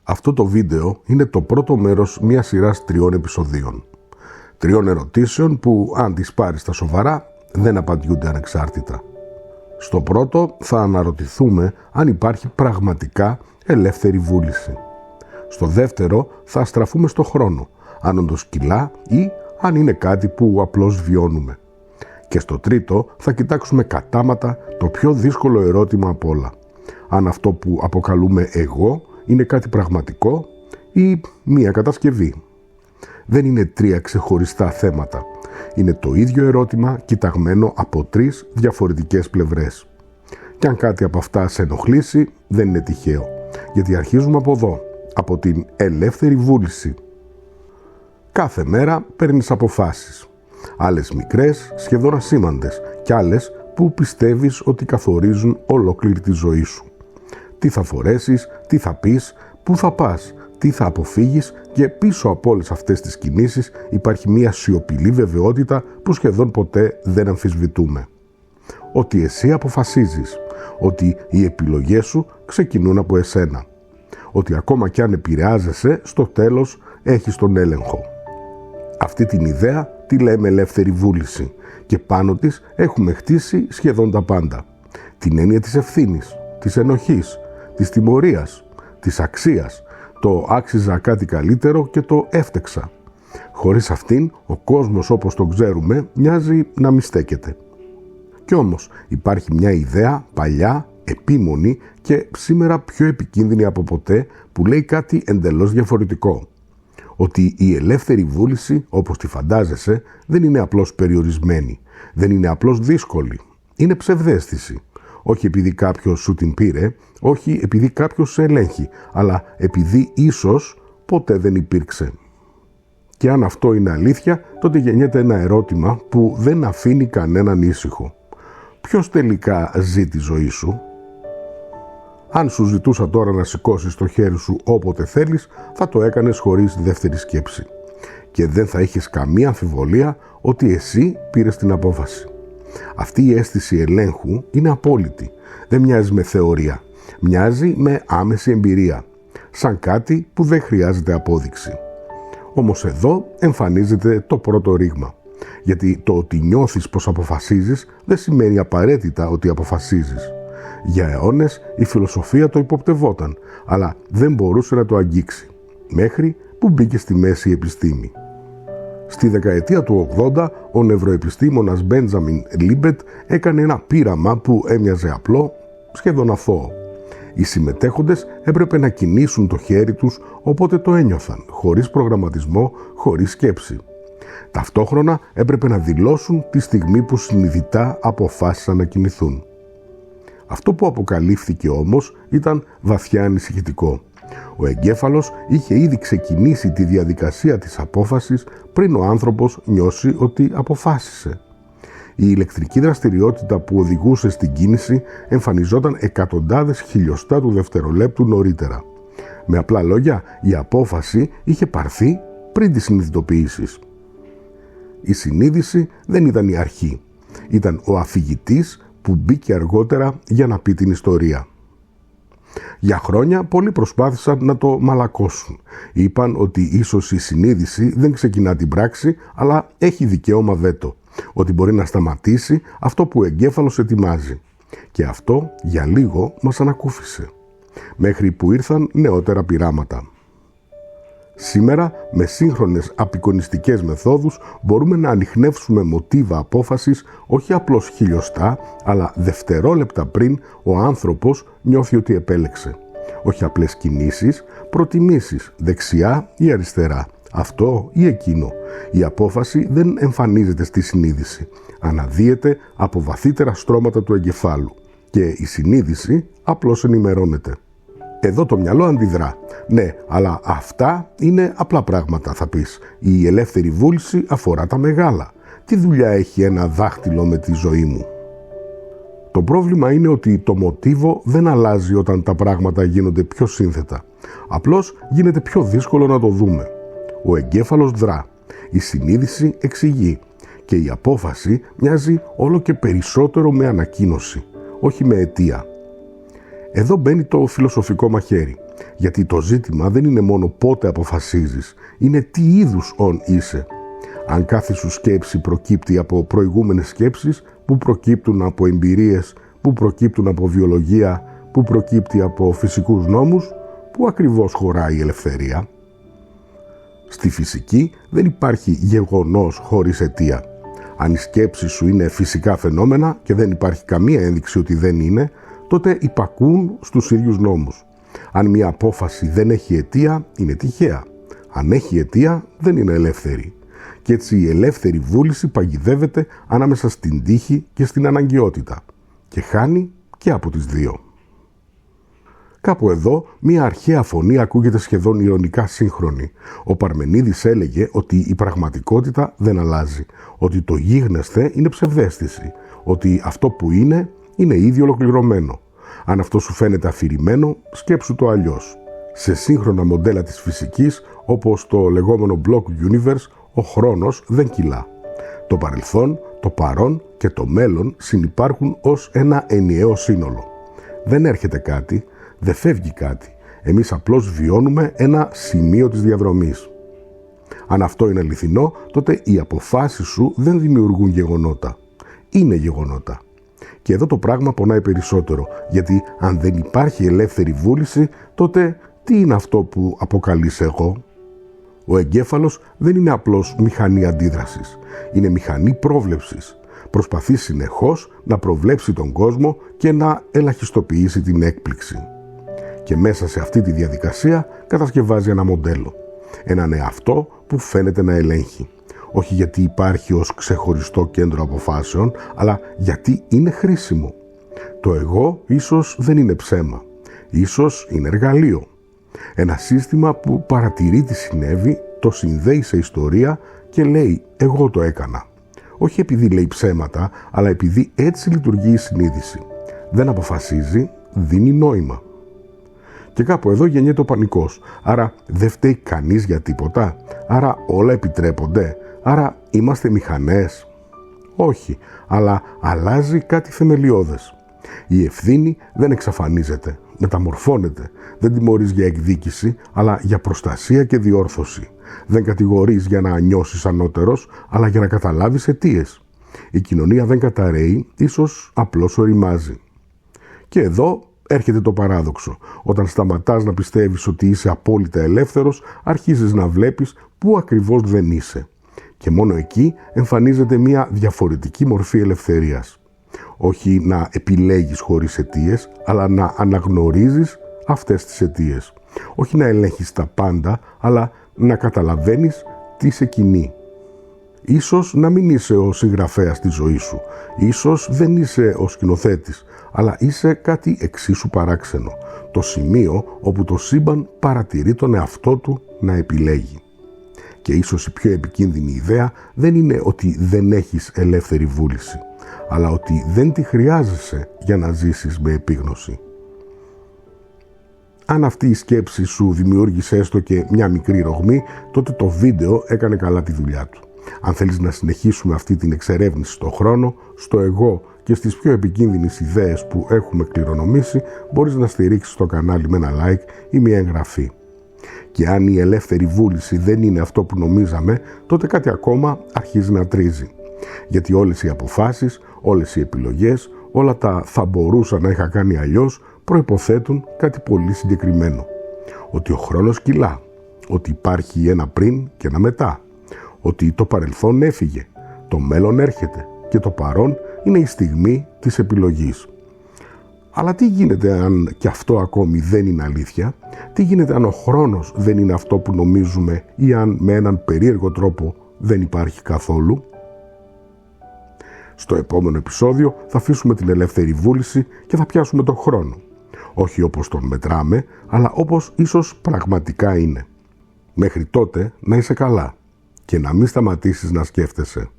Αυτό το βίντεο είναι το πρώτο μέρος μιας σειράς 3 επεισοδίων. 3 ερωτήσεων που, αν τις πάρεις στα σοβαρά, δεν απαντιούνται ανεξάρτητα. Στο πρώτο θα αναρωτηθούμε αν υπάρχει πραγματικά ελεύθερη βούληση. Στο δεύτερο θα στραφούμε στο χρόνο, αν όντως κυλά ή αν είναι κάτι που απλώς βιώνουμε. Και στο τρίτο θα κοιτάξουμε κατάματα το πιο δύσκολο ερώτημα απ' όλα. Αν αυτό που αποκαλούμε εγώ είναι κάτι πραγματικό ή μία κατασκευή. Δεν είναι 3 ξεχωριστά θέματα. Είναι το ίδιο ερώτημα κοιταγμένο από 3 διαφορετικές πλευρές. Και αν κάτι από αυτά σε ενοχλήσει, δεν είναι τυχαίο. Γιατί αρχίζουμε από εδώ, από την ελεύθερη βούληση. Κάθε μέρα παίρνεις αποφάσεις. Άλλες μικρές, σχεδόν ασήμαντες, και άλλες που πιστεύεις ότι καθορίζουν ολόκληρη τη ζωή σου. Τι θα φορέσεις, τι θα πεις, πού θα πας, τι θα αποφύγεις, και πίσω από όλες αυτές τις κινήσεις υπάρχει μια σιωπηλή βεβαιότητα που σχεδόν ποτέ δεν αμφισβητούμε. Ότι εσύ αποφασίζεις, ότι οι επιλογές σου ξεκινούν από εσένα. Ότι ακόμα κι αν επηρεάζεσαι, στο τέλος έχεις τον έλεγχο. Αυτή την ιδέα τη λέμε ελεύθερη βούληση και πάνω της έχουμε χτίσει σχεδόν τα πάντα. Την έννοια της ευθύνης, της ενοχής, της τιμωρίας, της αξίας, το άξιζα κάτι καλύτερο και το έφτεξα. Χωρίς αυτήν, ο κόσμος όπως τον ξέρουμε μοιάζει να μη στέκεται. Κι όμως υπάρχει μια ιδέα παλιά, επίμονη και σήμερα πιο επικίνδυνη από ποτέ που λέει κάτι εντελώς διαφορετικό. Ότι η ελεύθερη βούληση, όπως τη φαντάζεσαι, δεν είναι απλώς περιορισμένη, δεν είναι απλώς δύσκολη. Είναι ψευδαίσθηση. Όχι επειδή κάποιος σου την πήρε, όχι επειδή κάποιος σε ελέγχει, αλλά επειδή ίσως ποτέ δεν υπήρξε. Και αν αυτό είναι αλήθεια, τότε γεννιέται ένα ερώτημα που δεν αφήνει κανέναν ήσυχο. Ποιος τελικά ζει τη ζωή σου? Αν σου ζητούσα τώρα να σηκώσεις το χέρι σου όποτε θέλεις, θα το έκανες χωρίς δεύτερη σκέψη. Και δεν θα είχες καμία αμφιβολία ότι εσύ πήρες την απόφαση. Αυτή η αίσθηση ελέγχου είναι απόλυτη. Δεν μοιάζει με θεωρία. Μοιάζει με άμεση εμπειρία. Σαν κάτι που δεν χρειάζεται απόδειξη. Όμως εδώ εμφανίζεται το πρώτο ρήγμα. Γιατί το ότι νιώθεις πως αποφασίζεις δεν σημαίνει απαραίτητα ότι αποφασίζεις. Για αιώνες η φιλοσοφία το υποπτευόταν, αλλά δεν μπορούσε να το αγγίξει. Μέχρι που μπήκε στη μέση η επιστήμη. Στη δεκαετία του 80, ο νευροεπιστήμονας Μπέντζαμιν Λίμπετ έκανε ένα πείραμα που έμοιαζε απλό, σχεδόν αθώο. Οι συμμετέχοντες έπρεπε να κινήσουν το χέρι τους όποτε το ένιωθαν, χωρίς προγραμματισμό, χωρίς σκέψη. Ταυτόχρονα έπρεπε να δηλώσουν τη στιγμή που συνειδητά αποφάσισαν να κινηθούν. Αυτό που αποκαλύφθηκε όμως ήταν βαθιά ανησυχητικό. Ο εγκέφαλος είχε ήδη ξεκινήσει τη διαδικασία της απόφασης πριν ο άνθρωπος νιώσει ότι αποφάσισε. Η ηλεκτρική δραστηριότητα που οδηγούσε στην κίνηση εμφανιζόταν εκατοντάδες χιλιοστά του δευτερολέπτου νωρίτερα. Με απλά λόγια, η απόφαση είχε πάρθει πριν τη συνειδητοποίηση. Η συνείδηση δεν ήταν η αρχή. Ήταν ο αφηγητής που μπήκε αργότερα για να πει την ιστορία. Για χρόνια πολλοί προσπάθησαν να το μαλακώσουν. Είπαν ότι ίσως η συνείδηση δεν ξεκινά την πράξη, αλλά έχει δικαίωμα βέτο. Ότι μπορεί να σταματήσει αυτό που ο εγκέφαλος ετοιμάζει. Και αυτό για λίγο μας ανακούφισε. Μέχρι που ήρθαν νεότερα πειράματα. Σήμερα, με σύγχρονες απεικονιστικές μεθόδους, μπορούμε να ανιχνεύσουμε μοτίβα απόφασης όχι απλώς χιλιοστά, αλλά δευτερόλεπτα πριν ο άνθρωπος νιώθει ότι επέλεξε. Όχι απλές κινήσεις, προτιμήσεις δεξιά ή αριστερά, αυτό ή εκείνο. Η απόφαση δεν εμφανίζεται στη συνείδηση. Αναδύεται από βαθύτερα στρώματα του εγκεφάλου και η συνείδηση απλώς ενημερώνεται. Εδώ το μυαλό αντιδρά. Ναι, αλλά αυτά είναι απλά πράγματα, θα πεις. Η ελεύθερη βούληση αφορά τα μεγάλα. Τι δουλειά έχει ένα δάχτυλο με τη ζωή μου? Το πρόβλημα είναι ότι το μοτίβο δεν αλλάζει όταν τα πράγματα γίνονται πιο σύνθετα. Απλώς γίνεται πιο δύσκολο να το δούμε. Ο εγκέφαλος δρά. Η συνείδηση εξηγεί. Και η απόφαση μοιάζει όλο και περισσότερο με ανακοίνωση, όχι με αιτία. Εδώ μπαίνει το φιλοσοφικό μαχαίρι. Γιατί το ζήτημα δεν είναι μόνο πότε αποφασίζεις, είναι τι είδους ον είσαι. Αν κάθε σου σκέψη προκύπτει από προηγούμενες σκέψεις, που προκύπτουν από εμπειρίες, που προκύπτουν από βιολογία, που προκύπτει από φυσικούς νόμους, πού ακριβώς χωράει η ελευθερία? Στη φυσική δεν υπάρχει γεγονός χωρίς αιτία. Αν οι σκέψεις σου είναι φυσικά φαινόμενα και δεν υπάρχει καμία ένδειξη ότι δεν είναι, τότε υπακούν στους ίδιους νόμους. Αν μια απόφαση δεν έχει αιτία, είναι τυχαία. Αν έχει αιτία, δεν είναι ελεύθερη. Και έτσι η ελεύθερη βούληση παγιδεύεται ανάμεσα στην τύχη και στην αναγκαιότητα και χάνει και από τις δύο. Κάπου εδώ μια αρχαία φωνή ακούγεται σχεδόν ειρωνικά σύγχρονη. Ο Παρμενίδης έλεγε ότι η πραγματικότητα δεν αλλάζει, ότι το γίγνεσθε είναι ψευδαίσθηση, ότι αυτό που είναι ήδη ολοκληρωμένο. Αν αυτό σου φαίνεται αφηρημένο, σκέψου το αλλιώς. Σε σύγχρονα μοντέλα της φυσικής, όπως το λεγόμενο Block Universe, ο χρόνος δεν κυλά. Το παρελθόν, το παρόν και το μέλλον συνυπάρχουν ως ένα ενιαίο σύνολο. Δεν έρχεται κάτι, δεν φεύγει κάτι. Εμείς απλώς βιώνουμε ένα σημείο της διαδρομής. Αν αυτό είναι αληθινό, τότε οι αποφάσεις σου δεν δημιουργούν γεγονότα. Είναι γεγονότα. Και εδώ το πράγμα πονάει περισσότερο, γιατί αν δεν υπάρχει ελεύθερη βούληση, τότε τι είναι αυτό που αποκαλείς εγώ? Ο εγκέφαλος δεν είναι απλώς μηχανή αντίδρασης, είναι μηχανή πρόβλεψης. Προσπαθεί συνεχώς να προβλέψει τον κόσμο και να ελαχιστοποιήσει την έκπληξη. Και μέσα σε αυτή τη διαδικασία κατασκευάζει ένα μοντέλο. Έναν εαυτό που φαίνεται να ελέγχει. Όχι γιατί υπάρχει ως ξεχωριστό κέντρο αποφάσεων, αλλά γιατί είναι χρήσιμο. Το εγώ ίσως δεν είναι ψέμα. Ίσως είναι εργαλείο. Ένα σύστημα που παρατηρεί τι συνέβη, το συνδέει σε ιστορία και λέει «εγώ το έκανα». Όχι επειδή λέει ψέματα, αλλά επειδή έτσι λειτουργεί η συνείδηση. Δεν αποφασίζει, δίνει νόημα. Και κάπου εδώ γεννιέται ο πανικός. Άρα δεν φταίει κανείς για τίποτα. Άρα όλα επιτρέπονται. Άρα είμαστε μηχανές. Όχι, αλλά αλλάζει κάτι θεμελιώδες. Η ευθύνη δεν εξαφανίζεται, μεταμορφώνεται. Δεν τιμωρείς για εκδίκηση, αλλά για προστασία και διόρθωση. Δεν κατηγορείς για να νιώσεις ανώτερος, αλλά για να καταλάβεις αιτίες. Η κοινωνία δεν καταρρέει, ίσως απλώς οριμάζει. Και εδώ έρχεται το παράδοξο. Όταν σταματάς να πιστεύεις ότι είσαι απόλυτα ελεύθερος, αρχίζεις να βλέπεις πού ακριβώς δεν είσαι. Και μόνο εκεί εμφανίζεται μια διαφορετική μορφή ελευθερίας. Όχι να επιλέγεις χωρίς αιτίες, αλλά να αναγνωρίζεις αυτές τις αιτίες. Όχι να ελέγχεις τα πάντα, αλλά να καταλαβαίνεις τι σε κινεί. Ίσως να μην είσαι ο συγγραφέας της ζωής σου. Ίσως δεν είσαι ο σκηνοθέτης, αλλά είσαι κάτι εξίσου παράξενο. Το σημείο όπου το σύμπαν παρατηρεί τον εαυτό του να επιλέγει. Και ίσως η πιο επικίνδυνη ιδέα δεν είναι ότι δεν έχεις ελεύθερη βούληση, αλλά ότι δεν τη χρειάζεσαι για να ζήσεις με επίγνωση. Αν αυτή η σκέψη σου δημιούργησε έστω και μια μικρή ρογμή, τότε το βίντεο έκανε καλά τη δουλειά του. Αν θέλεις να συνεχίσουμε αυτή την εξερεύνηση στο χρόνο, στο εγώ και στις πιο επικίνδυνες ιδέες που έχουμε κληρονομήσει, μπορείς να στηρίξεις το κανάλι με ένα like ή μια εγγραφή. Και αν η ελεύθερη βούληση δεν είναι αυτό που νομίζαμε, τότε κάτι ακόμα αρχίζει να τρίζει. Γιατί όλες οι αποφάσεις, όλες οι επιλογές, όλα τα θα μπορούσα να είχα κάνει αλλιώς, προϋποθέτουν κάτι πολύ συγκεκριμένο. Ότι ο χρόνος κυλά, ότι υπάρχει ένα πριν και ένα μετά, ότι το παρελθόν έφυγε, το μέλλον έρχεται και το παρόν είναι η στιγμή της επιλογής. Αλλά τι γίνεται αν και αυτό ακόμη δεν είναι αλήθεια? Τι γίνεται αν ο χρόνος δεν είναι αυτό που νομίζουμε ή αν με έναν περίεργο τρόπο δεν υπάρχει καθόλου? Στο επόμενο επεισόδιο θα αφήσουμε την ελεύθερη βούληση και θα πιάσουμε τον χρόνο. Όχι όπως τον μετράμε, αλλά όπως ίσως πραγματικά είναι. Μέχρι τότε να είσαι καλά και να μην σταματήσεις να σκέφτεσαι.